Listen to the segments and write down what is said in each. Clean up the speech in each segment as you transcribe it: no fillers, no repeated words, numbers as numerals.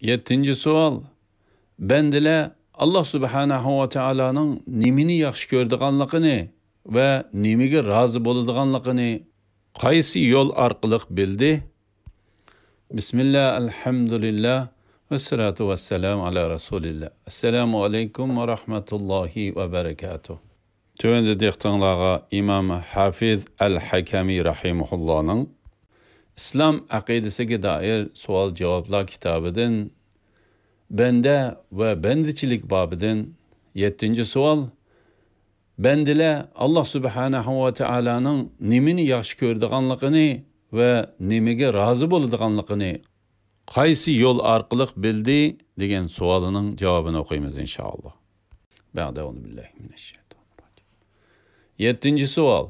Yettinci sual. Bendiler Allah subhanahu wa ta'ala'nın nimini yaxshi ko'rdiganligini va nimiga rozi bo'ladiganligini qaysi yo'l orqali bildi? Bismillah, alhamdulillah, ve salatu ve selam ala Rasulillah. Assalamu alaikum ve rahmetullahi ve berekatuh. Tövende dehtanlağa İmam Hafiz el-Hakami rahimuhullah'nın İslam akidesiga dair sual cevaplar kitabıdan bende ve bendiçilik babıdan 7. sual. Bendiler Allah subhanahu ve ta'ala'nın nimini yaxshi ko'rdiganligini ve nimiga rozi bo'ladiganligini qaysi yo'l orqali bildi degan savolining javobini o'qiymiz inshaalloh. Ba'da'uzubillahiminash-shaytonir-rojim. 7. savol.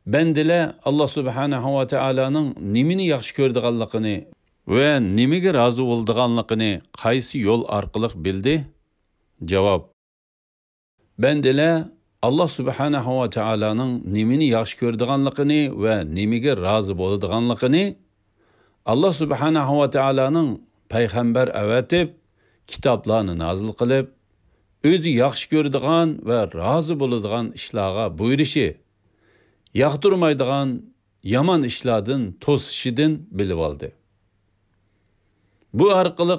Bendiler Allah subhanahu ve ta'ala'nın nimini yaxshi ko'rdiganligini ve nimiga rozi bo'ladiganligini qaysi yo'l orqali bildi? Javob. Bendiler Allah subhanahu ve ta'ala'nın nimini yaxshi ko'rdiganligini ve nimiga rozi bo'ladiganligini Allah subhanahu ve ta'ala'nın payg'ambar avatib, kitoblarni nozil qilib, o'zi yaxshi ko'radigan ve rozi bo'ladigan ishlarga buyurishi, yoqtirmaydigan yomon ishlardan to'sishidan bilib oldi. Bu orqali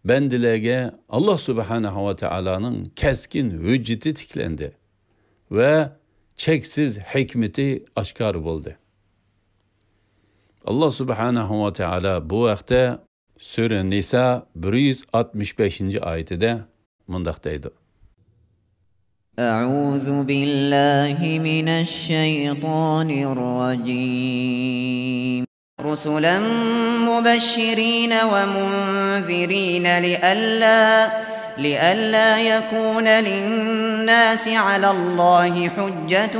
bendilerge Allah subhanahu ve ta'ala'nın keskin hücceti tiklendi ve cheksiz hikmeti aşkar bo'ldi. Allah subhanahu ve ta'ala bu vaqtda Sura Nisa 165. ayetide mundaq deydi. A'udhu billahi mineşşeytanirracim. رسلا مبشرين ومنذرين لئلا يكون للناس على الله حجة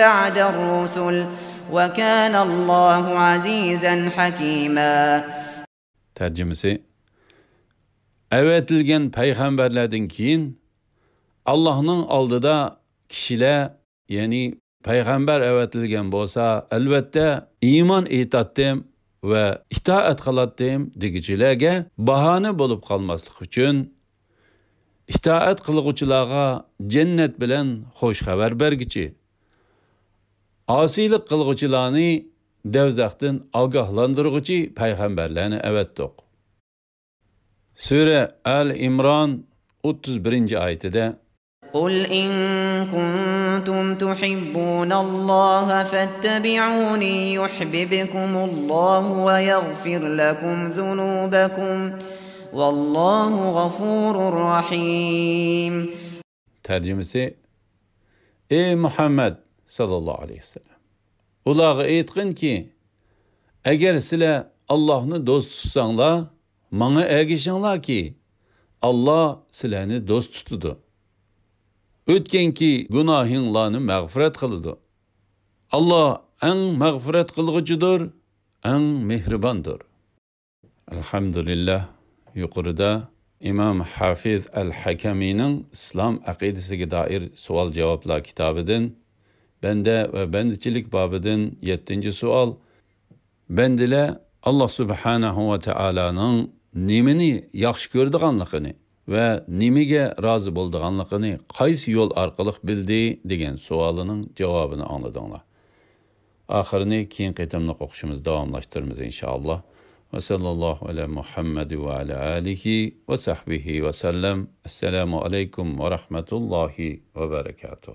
بعد الرسل وكان الله عزيزا حكيما. Tercümesi: Evetilgen peygamberlerden keyin Allah'ın aldıda kişiler, yani peygamber evetilgen bolsa elbette iman etatdim ve itaat kılatdim degicilerge bahane bulup kalmaslık için itaat kılgıçılarga cennet bilen hoş haber bergici, asilik kılgıçılarını devzaktan agahlandırgıcı peygamberlerini evettik. Sure El-İmran 31. ayetide قُلْ إِن كُنتُمْ تُحِبُّونَ اللَّهَ فَاتَّبِعُونِي يُحْبِبْكُمُ اللَّهُ وَيَغْفِرْ لَكُمْ ذُنُوبَكُمْ وَاللَّهُ غَفُورٌ رَحِيمٌ. Tercümesi: Ey Muhammed sallallahu aleyhi ve sellem, ulağa aytqin ki, eğer sizler Allah'ını dost tutsanlar, bana ergişinlar ki Allah sizlerni dost tutudu. Ötkenki günahınlarını mağfiret kılıdı. Allah en mağfiret kılgıcıdır, en mehribandır. Elhamdülillah, yukarıda İmam Hafiz el-Hakami'nin İslam akidesiga dair sual cevaplar kitabıdan bende ve bendiçilik babıdan 7. sual. Bendiler Allah subhanahu ve ta'ala'nın nimini yaxshi ko'rdiganligini ve nimiga rozi bo'ldiganligini qaysi yo'l orqali bildi degan savolining javobini angladinglar. Oxirini keyin qaytamliq o'qishimiz davomlashtiramiz inshaalloh. Ve sallallahu ala Muhammad ve ala alihi ve sahbihi ve sellem. Esselamu aleykum ve rahmetullahi ve berekatuh.